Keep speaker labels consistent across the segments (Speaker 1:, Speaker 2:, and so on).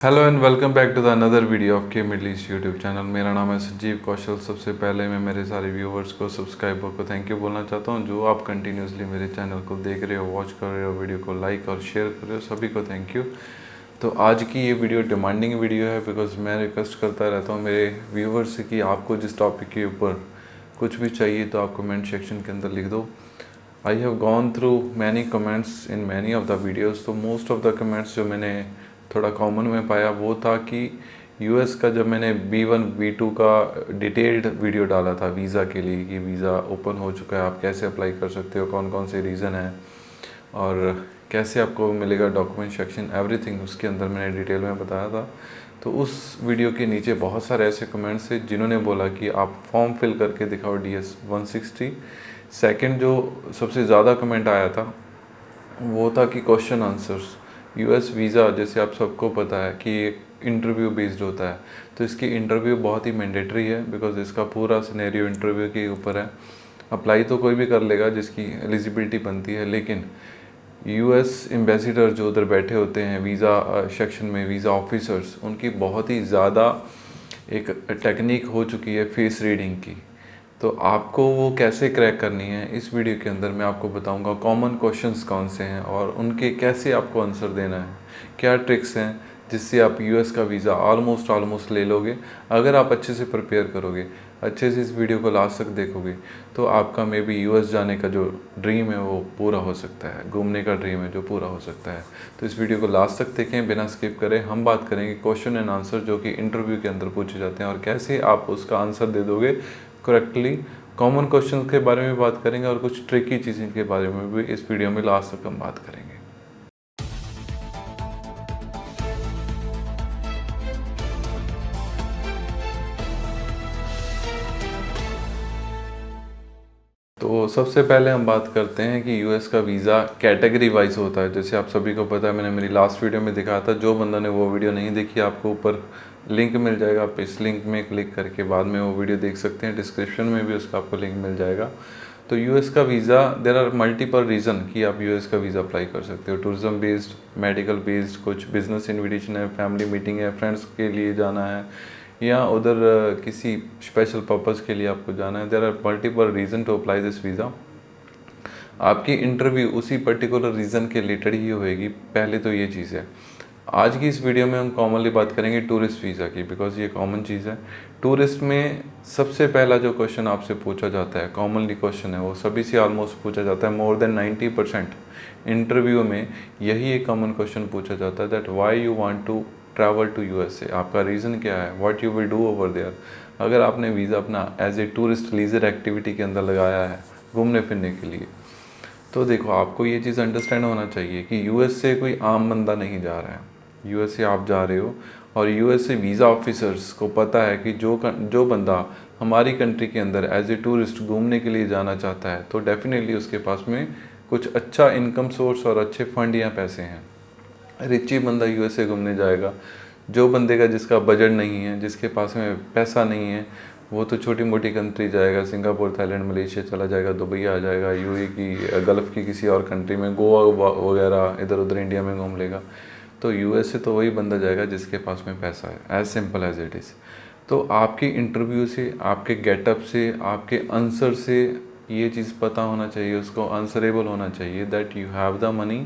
Speaker 1: Hello and welcome back to the another video of के middle east YouTube channel. मेरा नाम है संजीव कौशल। सबसे पहले मैं मेरे सारे व्यूवर्स को, सब्सक्राइबर को थैंक यू बोलना चाहता हूं। जो आप कंटिन्यूसली मेरे चैनल को देख रहे हो, वॉच कर रहे हो, वीडियो को लाइक और शेयर कर रहे हो, सभी को थैंक यू। तो आज की ये वीडियो डिमांडिंग वीडियो है बिकॉज मैं रिक्वेस्ट करता रहता हूँ मेरे व्यूवर्स से कि आपको जिस टॉपिक के ऊपर कुछ भी चाहिए तो आप कमेंट सेक्शन के अंदर लिख दो। I have gone through many comments in many of the videos. तो मोस्ट ऑफ द कमेंट्स जो मैंने थोड़ा कॉमन में पाया वो था कि यूएस का जब मैंने B1 B2 का डिटेल्ड वीडियो डाला था वीज़ा के लिए कि वीज़ा ओपन हो चुका है, आप कैसे अप्लाई कर सकते हो, कौन कौन से रीज़न हैं और कैसे आपको मिलेगा डॉक्यूमेंट सेक्शन, एवरीथिंग उसके अंदर मैंने डिटेल में बताया था। तो उस वीडियो के नीचे बहुत सारे ऐसे कमेंट्स थे जिन्होंने बोला कि आप फॉर्म फिल करके दिखाओ DS 160। सेकेंड जो सबसे ज़्यादा कमेंट आया था वो था कि क्वेश्चन आंसर्स। यूएस वीज़ा जैसे आप सबको पता है कि एक इंटरव्यू बेस्ड होता है, तो इसकी इंटरव्यू बहुत ही मैंडेटरी है बिकॉज इसका पूरा सिनेरियो इंटरव्यू के ऊपर है। अप्लाई तो कोई भी कर लेगा जिसकी एलिजिबिलिटी बनती है, लेकिन यूएस एम्बेसडर जो उधर बैठे होते हैं वीज़ा सेक्शन में, वीज़ा ऑफिसर्स, उनकी बहुत ही ज़्यादा एक टेक्निक हो चुकी है फेस रीडिंग की। तो आपको वो कैसे क्रैक करनी है इस वीडियो के अंदर मैं आपको बताऊंगा। कॉमन क्वेश्चंस कौन से हैं और उनके कैसे आपको आंसर देना है, क्या ट्रिक्स हैं जिससे आप यूएस का वीज़ा ऑलमोस्ट ले लोगे। अगर आप अच्छे से प्रिपेयर करोगे, अच्छे से इस वीडियो को लास्ट तक देखोगे, तो आपका मे बी यूएस जाने का जो ड्रीम है वो पूरा हो सकता है, घूमने का ड्रीम है जो पूरा हो सकता है। तो इस वीडियो को लास्ट तक देखें, बिना स्किप करें। हम बात करेंगे क्वेश्चन एंड आंसर जो कि इंटरव्यू के अंदर पूछे जाते हैं और कैसे आप उसका आंसर दे दोगे करेक्टली। कॉमन क्वेश्चन के बारे में बात करेंगे और कुछ ट्रिकी चीज़ों के बारे में भी इस वीडियो में लास्ट तक हम बात करेंगे। तो सबसे पहले हम बात करते हैं कि यूएस का वीज़ा कैटेगरी वाइज होता है। जैसे आप सभी को पता है, मैंने मेरी लास्ट वीडियो में दिखाया था। जो बंदा ने वो वीडियो नहीं देखी, आपको ऊपर लिंक मिल जाएगा, आप इस लिंक में क्लिक करके बाद में वो वीडियो देख सकते हैं। डिस्क्रिप्शन में भी उसका आपको लिंक मिल जाएगा। तो यूएस का visa, there are multiple reason कि आप यूएस का वीज़ा अप्लाई कर सकते हो। टूरिज्म बेस्ड, मेडिकल बेस्ड, कुछ बिजनेस इन्विटेशन है, फैमिली मीटिंग है, फ्रेंड्स के लिए जाना है, या उधर किसी स्पेशल पर्पज़ के लिए आपको जाना है। There are multiple reason to apply this visa. आपकी इंटरव्यू उसी पर्टिकुलर रीज़न के रिलेटेड ही होएगी। पहले तो ये चीज़ है। आज की इस वीडियो में हम कॉमनली बात करेंगे टूरिस्ट वीज़ा की, बिकॉज ये कॉमन चीज़ है। टूरिस्ट में सबसे पहला जो क्वेश्चन आपसे पूछा जाता है, कॉमनली क्वेश्चन है, वो सभी से ऑलमोस्ट पूछा जाता है। मोर देन 90% इंटरव्यू में यही एक कॉमन क्वेश्चन पूछा जाता है, that why you want to travel to USA. आपका रीज़न क्या है, what you will do over there. अगर आपने वीज़ा अपना as a tourist leisure activity के अंदर लगाया है घूमने फिरने के लिए, तो देखो आपको ये चीज़ अंडरस्टैंड होना चाहिए कि यूएस से कोई आम बंदा नहीं जा रहा है। यूएस से आप जा रहे हो और यूएस से वीज़ा ऑफिसर्स को पता है कि जो बंदा हमारी कंट्री के अंदर एज ए टूरिस्ट घूमने के लिए जाना चाहता है, तो डेफिनेटली उसके पास में कुछ अच्छा इनकम सोर्स और अच्छे फंड या पैसे हैं। रिच ही बंदा यूएसए घूमने जाएगा। जो बंदे का जिसका बजट नहीं है, जिसके पास में पैसा नहीं है, वो तो छोटी मोटी कंट्री जाएगा, सिंगापुर, थाईलैंड, मलेशिया चला जाएगा, दुबई आ जाएगा, यूएई की, गल्फ़ की किसी और कंट्री में, गोवा वगैरह इधर उधर इंडिया में घूम लेगा। तो यूएसए तो वही बंदा जाएगा जिसके पास में पैसा है, as simple as it is. तो आपकी इंटरव्यू से, आपके गेटअप से, आपके आंसर से ये चीज़ पता होना चाहिए, उसको आंसरेबल होना चाहिए, that you have the money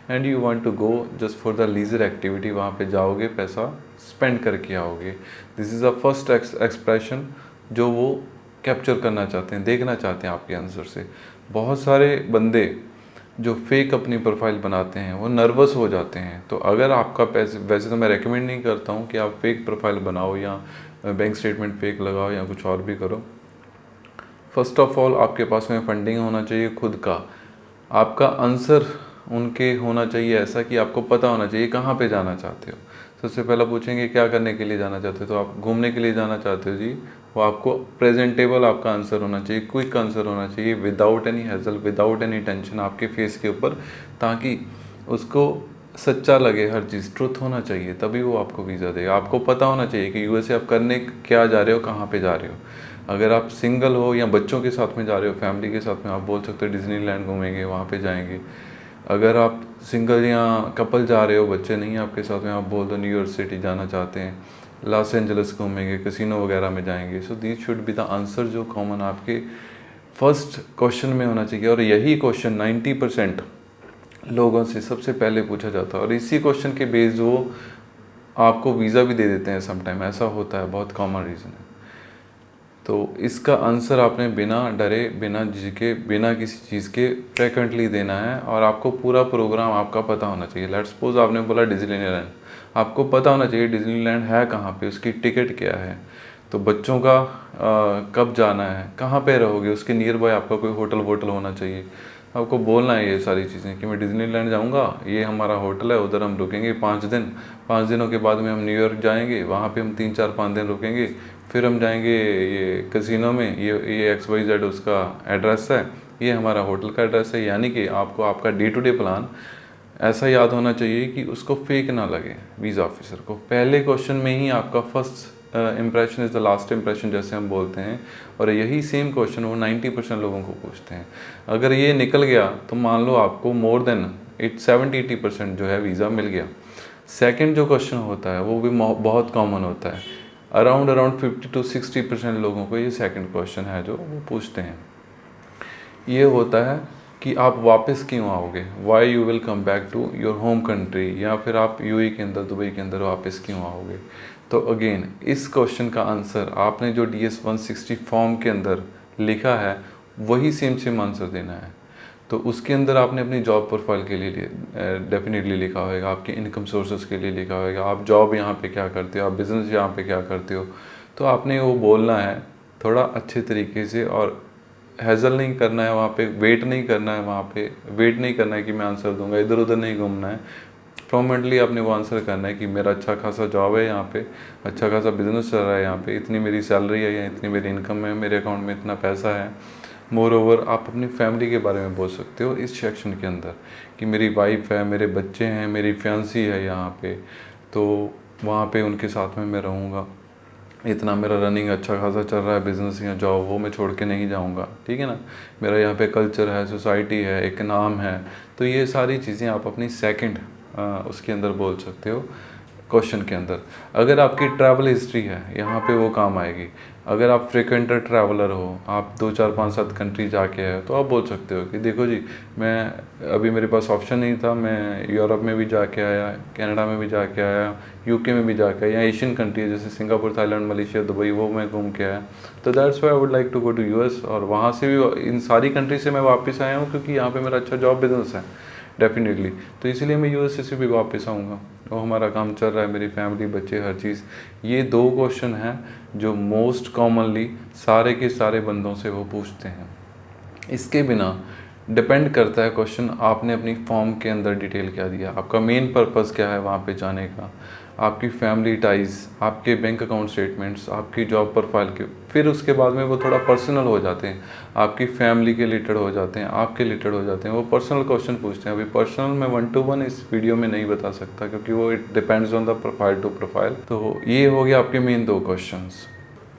Speaker 1: and you want to go just for the leisure activity. वहाँ पे जाओगे, पैसा स्पेंड करके आओगे। This is a first expression जो वो कैप्चर करना चाहते हैं, देखना चाहते हैं आपके आंसर से। बहुत सारे बंदे जो फेक अपनी प्रोफाइल बनाते हैं वो नर्वस हो जाते हैं। तो अगर आपका पैसे, वैसे तो मैं रेकमेंड नहीं करता हूँ कि आप फेक प्रोफाइल बनाओ या बैंक स्टेटमेंट फेक लगाओ या कुछ और भी करो। फर्स्ट ऑफ ऑल आपके पास में फंडिंग होना चाहिए खुद का। आपका आंसर उनके होना चाहिए ऐसा कि आपको पता होना चाहिए कहाँ पे जाना चाहते हो। सबसे पहला पूछेंगे क्या करने के लिए जाना चाहते हो, तो आप घूमने के लिए जाना चाहते हो जी। वो आपको प्रेजेंटेबल आपका आंसर होना चाहिए, क्विक आंसर होना चाहिए, without any hassle, without any tension आपके फेस के ऊपर, ताकि उसको सच्चा लगे, हर चीज़ ट्रुथ होना चाहिए, तभी वो आपको वीज़ा देगा। आपको पता होना चाहिए कि यूएसए आप करने क्या जा रहे हो, कहाँ पे जा रहे हो। अगर आप सिंगल हो या बच्चों के साथ में जा रहे हो, फैमिली के साथ में, आप बोल सकते हो डिज्नीलैंड घूमेंगे, वहाँ पे जाएंगे। अगर आप सिंगल या कपल जा रहे हो, बच्चे नहीं हैं आपके साथ में, आप बोल दो न्यूयॉर्क सिटी जाना चाहते हैं, लॉस एंजल्स घूमेंगे, कैसीनो वगैरह में जाएंगे। So this should be the answer जो कॉमन आपके फर्स्ट क्वेश्चन में होना चाहिए। और यही क्वेश्चन 90% लोगों से सबसे पहले पूछा जाता है, और इसी क्वेश्चन के बेस्ड वो आपको वीज़ा भी दे देते हैं समटाइम, ऐसा होता है, बहुत कॉमन रीज़न है। तो इसका आंसर आपने बिना डरे, बिना झिझके, बिना किसी चीज़ के फ्रिक्वेंटली देना है, और आपको पूरा प्रोग्राम आपका पता होना चाहिए। लेट्स सपोज आपने बोला डिज्नीलैंड, आपको पता होना चाहिए डिज्नीलैंड है कहाँ पे, उसकी टिकट क्या है, तो बच्चों का कब जाना है, कहाँ पे रहोगे, उसके नियर बाय आपका कोई होटल वोटल होना चाहिए। आपको बोलना है ये सारी चीज़ें कि मैं डिज्नीलैंड जाऊँगा, ये हमारा होटल है, उधर हम रुकेंगे 5 दिन, 5 दिनों के बाद में हम न्यूयॉर्क जाएंगे, वहाँ पे हम 3 4 5 दिन रुकेंगे, फिर हम जाएंगे ये कैसीनो में, ये XYZ उसका एड्रेस है, ये हमारा होटल का एड्रेस है। यानी कि आपको आपका डे टू डे प्लान ऐसा याद होना चाहिए कि उसको फेक ना लगे वीज़ा ऑफिसर को। पहले क्वेश्चन में ही आपका first impression is the last impression, जैसे हम बोलते हैं, और यही सेम क्वेश्चन वो 90% लोगों को पूछते हैं। अगर ये निकल गया तो मान लो आपको मोर देन 70-80% जो है वीज़ा मिल गया। सेकंड जो क्वेश्चन होता है वो भी बहुत कॉमन होता है, अराउंड 50-60% लोगों को ये सेकंड क्वेश्चन है जो वो पूछते हैं। ये होता है कि आप वापस क्यों आओगे, why you will come back to your home country, या फिर आप यूएई के अंदर, दुबई के अंदर वापस क्यों आओगे। तो अगेन इस क्वेश्चन का आंसर आपने जो DS 160 फॉर्म के अंदर लिखा है वही सेम आंसर देना है। तो उसके अंदर आपने अपनी जॉब प्रोफाइल के लिए डेफिनेटली लिखा होगा, आपके इनकम सोर्सेज के लिए लिखा होगा, आप जॉब यहाँ पे क्या करते हो, आप बिज़नेस यहाँ पे क्या करते हो। तो आपने वो बोलना है थोड़ा अच्छे तरीके से, और हैज़ल नहीं करना है वहाँ पे, वेट नहीं करना है वहाँ पे, वेट नहीं करना है कि मैं आंसर दूंगा, इधर उधर नहीं घूमना है। प्रॉम्प्टली आपने वो आंसर करना है कि मेरा अच्छा खासा जॉब है यहाँ पे, अच्छा खासा बिजनेस चल रहा है यहाँ पे, इतनी मेरी सैलरी है या इतनी मेरी इनकम है, मेरे अकाउंट में इतना पैसा है। मोर ओवर आप अपनी फैमिली के बारे में बोल सकते हो इस सेक्शन के अंदर कि मेरी वाइफ है, मेरे बच्चे हैं, मेरी फियांसी है यहाँ पे, तो वहाँ पे उनके साथ में मैं रहूँगा, इतना मेरा रनिंग अच्छा खासा चल रहा है, बिज़नेस या जॉब, वो मैं छोड़ के नहीं जाऊंगा, ठीक है ना। मेरा यहाँ पे कल्चर है, सोसाइटी है, एक नाम है। तो ये सारी चीज़ें आप अपनी सेकंड उसके अंदर बोल सकते हो क्वेश्चन के अंदर। अगर आपकी ट्रैवल हिस्ट्री है यहाँ पे वो काम आएगी। अगर आप फ्रिक्वेंटर ट्रैवलर हो, आप 2 4 5 7 कंट्री जाके आए, तो आप बोल सकते हो कि देखो जी, मैं अभी मेरे पास ऑप्शन नहीं था, मैं यूरोप में भी जाके आया, कनाडा में भी जाके आया, यूके में भी जाके आया, या एशियन कंट्री जैसे सिंगापुर, थाईलैंड, मलेशिया, दुबई, वो मैं घूम के आया। तो that's why I would like to go to US, और वहाँ से भी इन सारी कंट्री से मैं वापस आया हूँ क्योंकि यहाँ पे मेरा अच्छा जॉब बिजनेस है डेफिनेटली। तो इसलिए मैं USA से भी वापस आऊँगा, और हमारा काम चल रहा है, मेरी फैमिली, बच्चे, हर चीज़। ये 2 क्वेश्चन हैं जो मोस्ट कॉमनली सारे के सारे बंदों से वो पूछते हैं। इसके बिना डिपेंड करता है क्वेश्चन आपने अपनी फॉर्म के अंदर डिटेल क्या दिया, आपका मेन पर्पस क्या है वहाँ पे जाने का, आपकी फैमिली टाइज़, आपके बैंक अकाउंट स्टेटमेंट्स, आपकी जॉब प्रोफाइल के, फिर उसके बाद में वो थोड़ा पर्सनल हो जाते हैं, आपकी फैमिली के रिलेटेड हो जाते हैं, आपके रिलेटेड हो जाते हैं, वो पर्सनल क्वेश्चन पूछते हैं। अभी पर्सनल मैं 1 to 1 इस वीडियो में नहीं बता सकता क्योंकि वो it depends on the profile to profile. तो ये हो गया आपके मेन 2 क्वेश्चन।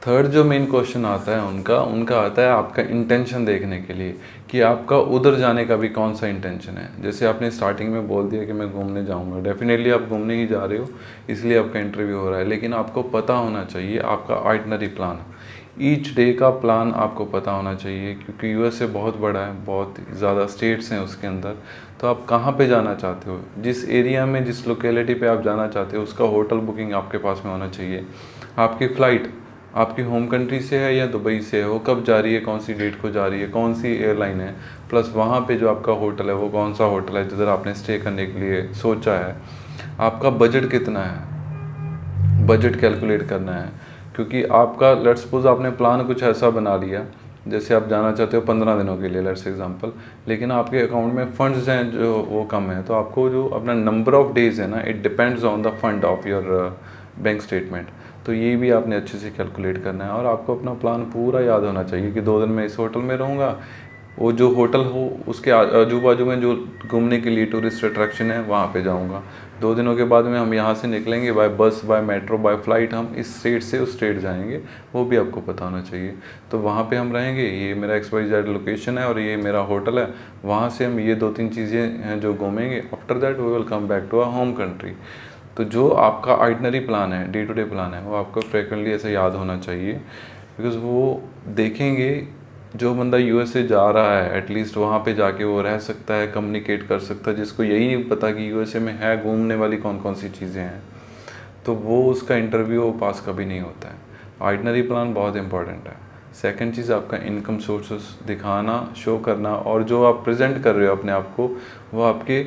Speaker 1: थर्ड जो मेन क्वेश्चन आता है उनका आता है आपका इंटेंशन देखने के लिए कि आपका उधर जाने का भी कौन सा इंटेंशन है। जैसे आपने स्टार्टिंग में बोल दिया कि मैं घूमने जाऊंगा, डेफिनेटली आप घूमने ही जा रहे हो, इसलिए आपका इंटरव्यू हो रहा है, लेकिन आपको पता होना चाहिए आपका आइटनरी प्लान, ईच डे का प्लान आपको पता होना चाहिए, क्योंकि USA बहुत बड़ा है, बहुत ज़्यादा स्टेट्स हैं उसके अंदर। तो आप कहाँ पे जाना चाहते हो, जिस एरिया में, जिस लोकेलिटी पे आप जाना चाहते हो, उसका होटल बुकिंग आपके पास में होना चाहिए। आपकी फ़्लाइट आपकी होम कंट्री से है या दुबई से है, वो कब जा रही है, कौन सी डेट को जा रही है, कौन सी एयरलाइन है, प्लस वहाँ पे जो आपका होटल है वो कौन सा होटल है जिधर आपने स्टे करने के लिए सोचा है, आपका बजट कितना है, बजट कैलकुलेट करना है। क्योंकि आपका लेट्स सपोज आपने प्लान कुछ ऐसा बना लिया, जैसे आप जाना चाहते हो 15 दिनों के लिए लेट्स एग्जांपल, लेकिन आपके अकाउंट में फंड्स हैं जो वो कम है, तो आपको जो अपना नंबर ऑफ डेज़ है ना, it depends on the fund of your bank statement. तो ये भी आपने अच्छे से कैलकुलेट करना है, और आपको अपना प्लान पूरा याद होना चाहिए कि 2 दिन मैं इस होटल में रहूँगा, वो जो होटल हो उसके आजू बाजू में जो घूमने के लिए टूरिस्ट अट्रैक्शन है वहाँ पे जाऊँगा। 2 दिनों के बाद में हम यहाँ से निकलेंगे बाय बस, बाय मेट्रो, बाय फ्लाइट, हम इस स्टेट से उस स्टेट जाएंगे, वो भी आपको पता होना चाहिए। तो वहाँ पे हम रहेंगे, ये मेरा XYZ लोकेशन है और ये मेरा होटल है, वहाँ से हम ये 2-3 चीज़ें हैं जो घूमेंगे। After that we will come back to our home country. तो जो आपका आइटनरी प्लान है, डे टू डे प्लान है, वो आपको फ्रिक्वेंटली ऐसे याद होना चाहिए, बिकॉज़ वो देखेंगे जो बंदा USA जा रहा है एटलीस्ट वहाँ पे जाके वो रह सकता है, कम्युनिकेट कर सकता है, जिसको यही नहीं पता कि USA में है घूमने वाली कौन कौन सी चीज़ें हैं, तो वो उसका इंटरव्यू पास कभी नहीं होता है। आइटनरी प्लान बहुत इंपॉर्टेंट है। सेकंड चीज़ आपका इनकम सोर्सेस दिखाना, शो करना, और जो आप प्रेजेंट कर रहे हो अपने आप को, वो आपके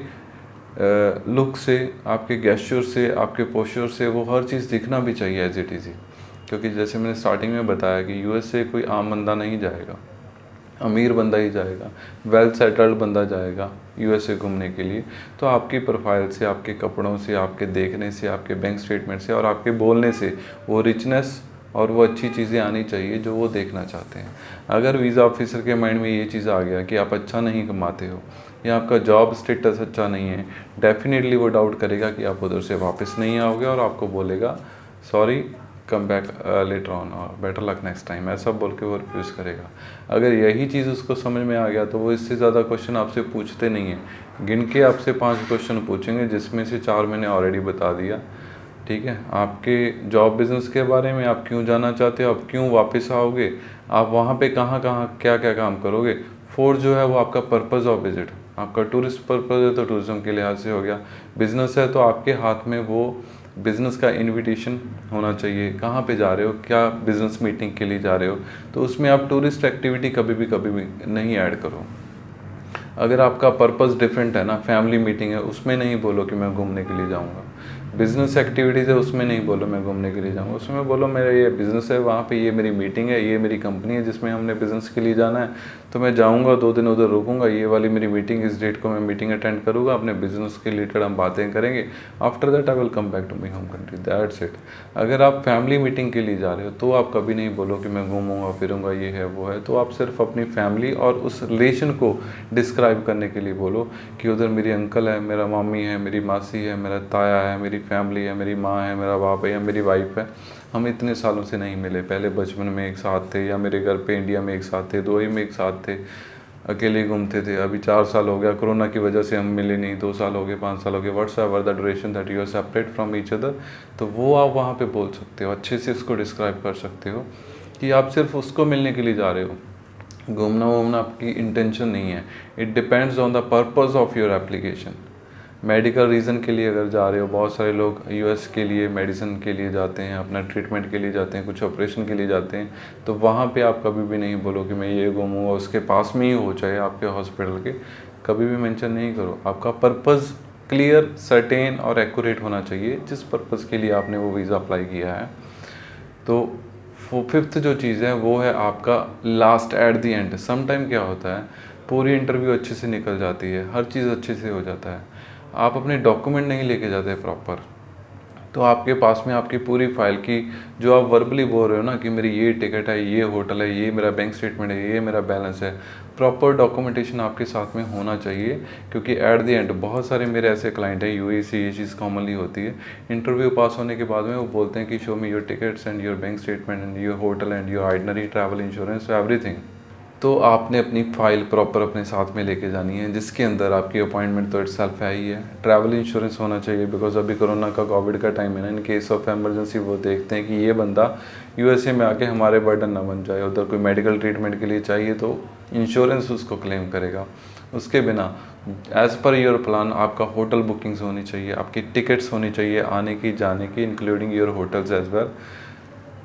Speaker 1: लुक से, आपके गेस्चर से, आपके पोस्चर से, वो हर चीज़ दिखना भी चाहिए एज इट इज़। क्योंकि जैसे मैंने स्टार्टिंग में बताया कि USA कोई आम बंदा नहीं जाएगा, अमीर बंदा ही जाएगा, वेल सेटल्ड बंदा जाएगा USA घूमने के लिए। तो आपकी प्रोफाइल से, आपके कपड़ों से, आपके देखने से, आपके बैंक स्टेटमेंट से और आपके बोलने से वो रिचनेस और वो अच्छी चीज़ें आनी चाहिए जो वो देखना चाहते हैं। अगर वीज़ा ऑफिसर के माइंड में ये चीज़ आ गया कि आप अच्छा नहीं कमाते हो या आपका जॉब स्टेटस अच्छा नहीं है, डेफिनेटली वो डाउट करेगा कि आप उधर से वापस नहीं आओगे और आपको बोलेगा sorry, come back later on और बेटर लक नेक्स्ट टाइम, ऐसा बोल के वो रिफ्यूज़ करेगा। अगर यही चीज़ उसको समझ में आ गया तो वो इससे ज़्यादा क्वेश्चन आपसे पूछते नहीं हैं। गिन के आपसे 5 क्वेश्चन पूछेंगे, जिसमें से 4 मैंने ऑलरेडी बता दिया। ठीक है, आपके जॉब बिज़नेस के बारे में, आप क्यों जाना चाहते हो, आप क्यों वापस आओगे, आप वहाँ पे कहाँ कहाँ क्या क्या काम करोगे। 4 जो है वो आपका पर्पज़ ऑफ विजिट, आपका टूरिस्ट पर्पज़ है तो टूरिज़्म के लिहाज से हो गया, बिज़नेस है तो आपके हाथ में वो बिज़नेस का इनविटेशन होना चाहिए, कहाँ पे जा रहे हो, क्या बिज़नेस मीटिंग के लिए जा रहे हो, तो उसमें आप टूरिस्ट एक्टिविटी कभी भी नहीं ऐड करो। अगर आपका पर्पस डिफरेंट है ना, फैमिली मीटिंग है, उसमें नहीं बोलो कि मैं घूमने के लिए जाऊंगा। बिज़नेस एक्टिविटीज़ है, उसमें नहीं बोलो मैं घूमने के लिए जाऊंगा। उसमें बोलो मेरा ये बिज़नेस है, वहाँ पे ये मेरी मीटिंग है, ये मेरी कंपनी है जिसमें हमने बिज़नेस के लिए जाना है, तो मैं जाऊंगा, 2 दिन उधर रुकूंगा, ये वाली मेरी मीटिंग, इस डेट को मैं मीटिंग अटेंड करूँगा, अपने बिज़नेस के रिलेटेड हम बातें करेंगे। After that I will come back to my home country, that's it. अगर आप फैमिली मीटिंग के लिए जा रहे हो तो आप कभी नहीं बोलो कि मैं घूमूंगा फिरूंगा, ये है वो है। तो आप सिर्फ अपनी फैमिली और उस रिलेशन को डिस्क्राइब करने के लिए बोलो कि उधर मेरी अंकल है, मेरा मामी है, मेरी मासी है, मेरा ताया है, मेरी फैमिली है, मेरी माँ है, मेरा बाप है या मेरी वाइफ है। हम इतने सालों से नहीं मिले, पहले बचपन में एक साथ थे या मेरे घर पे इंडिया में एक साथ थे, दुबई में एक साथ थे, अकेले घूमते थे। अभी 4 साल हो गया, कोरोना की वजह से हम मिले नहीं, 2 साल हो गए, 5 साल हो गए, whatsoever the duration that you are separate from each other. तो वो आप वहाँ पे बोल सकते हो, अच्छे से उसको डिस्क्राइब कर सकते हो कि आप सिर्फ उसको मिलने के लिए जा रहे हो। घूमना वूमना आपकी इंटेंशन नहीं है। It depends on the purpose of your application. Medical reason के लिए अगर जा रहे हो, बहुत सारे लोग US के लिए मेडिसिन के लिए जाते हैं, अपना ट्रीटमेंट के लिए जाते हैं, कुछ ऑपरेशन के लिए जाते हैं, तो वहाँ पे आप कभी भी नहीं बोलो कि मैं ये घूमूंगा, उसके पास में ही हो चाहे आपके हॉस्पिटल के, कभी भी मेंशन नहीं करो। आपका पर्पज़ क्लियर, सर्टेन और एक्यूरेट होना चाहिए जिस पर्पज़ के लिए आपने वो वीज़ा अप्लाई किया है। तो वो 5th जो चीज़ है वो है आपका last at the end. Some time क्या होता है, पूरी इंटरव्यू अच्छे से निकल जाती है, हर चीज़ अच्छे से हो जाता है, आप अपने डॉक्यूमेंट नहीं लेके जाते प्रॉपर, तो आपके पास में आपकी पूरी फाइल की, जो आप वर्बली बोल रहे हो ना कि मेरी ये टिकट है, ये होटल है, ये मेरा बैंक स्टेटमेंट है, ये मेरा बैलेंस है, प्रॉपर डॉक्यूमेंटेशन आपके साथ में होना चाहिए। क्योंकि एट द एंड बहुत सारे मेरे ऐसे क्लाइंट हैं, UAE से ये चीज़ कॉमनली होती है, इंटरव्यू पास होने के बाद में वो बोलते हैं कि show me your tickets and your bank statement and your hotel and your itinerary, travel insurance, everything. तो आपने अपनी फ़ाइल प्रॉपर अपने साथ में लेके जानी है, जिसके अंदर आपकी अपॉइंटमेंट तो इटसेल्फ है ही है। ट्रैवल इंश्योरेंस होना चाहिए, बिकॉज अभी कोरोना का, कोविड का टाइम है ना, इन केस ऑफ एमरजेंसी वो देखते हैं कि ये बंदा USA में आके हमारे बर्डन ना बन जाए, उधर कोई मेडिकल ट्रीटमेंट के लिए चाहिए तो इंश्योरेंस उसको क्लेम करेगा। उसके बिना एज़ पर योर प्लान आपका होटल बुकिंग्स होनी चाहिए, आपकी टिकट्स होनी चाहिए आने की जाने की, including your hotels as well,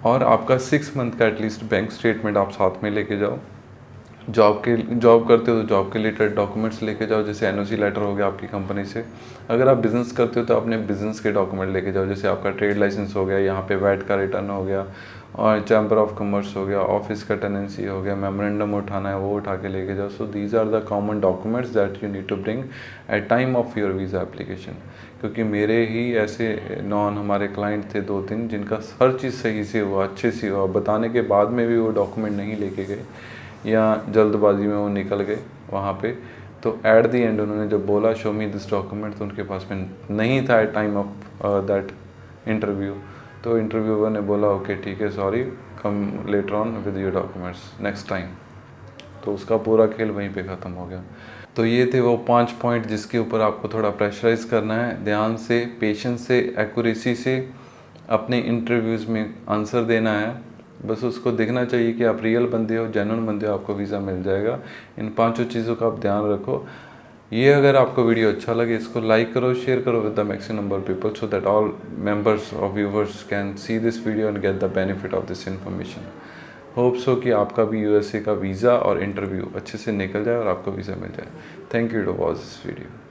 Speaker 1: और आपका 6 मंथ का एटलीस्ट बैंक स्टेटमेंट आप साथ में लेके जाओ। जॉब करते हो तो जॉब के रिलेटेड डॉक्यूमेंट्स लेके जाओ, जैसे NOC लेटर हो गया आपकी कंपनी से। अगर आप बिज़नेस करते हो तो अपने बिज़नेस के डॉक्यूमेंट लेके जाओ, जैसे आपका ट्रेड लाइसेंस हो गया, यहाँ पे वैट का रिटर्न हो गया, और चैम्बर ऑफ कॉमर्स हो गया, ऑफिस का टेनेंसी हो गया, मेमोरेंडम उठाना है वो उठा के लेके जाओ। So these are the common documents that you need to bring at time of your visa application. क्योंकि मेरे ही ऐसे हमारे क्लाइंट थे 2-3 जिनका हर चीज़ सही से हुआ, अच्छे से हुआ, बताने के बाद में भी वो डॉक्यूमेंट नहीं लेके गए। या जल्दबाजी में वो निकल गए वहाँ पे। तो एट द एंड उन्होंने जब बोला शो मी दिस डॉक्यूमेंट, तो उनके पास में नहीं था at time of that interview. तो इंटरव्यूअर ने बोला ओके ठीक है, sorry, come later on with your documents next time. तो उसका पूरा खेल वहीं पे ख़त्म हो गया। तो ये थे वो 5 पॉइंट जिसके ऊपर आपको थोड़ा प्रेशराइज करना है, ध्यान से, पेशेंस से, एक्यूरेसी से अपने इंटरव्यूज़ में आंसर देना है। बस उसको देखना चाहिए कि आप रियल बंदे हो, जेन्युइन बंदे हो, आपको वीज़ा मिल जाएगा। इन 5 चीज़ों का आप ध्यान रखो। ये अगर आपको वीडियो अच्छा लगे, इसको लाइक करो, शेयर करो with the maximum number of people, so that all members और viewers can see this video and get the benefit of this information. Hopes हो कि आपका भी यूएसए का वीज़ा और इंटरव्यू अच्छे से निकल जाए और आपको वीज़ा मिल जाए। Thank you to watch this video.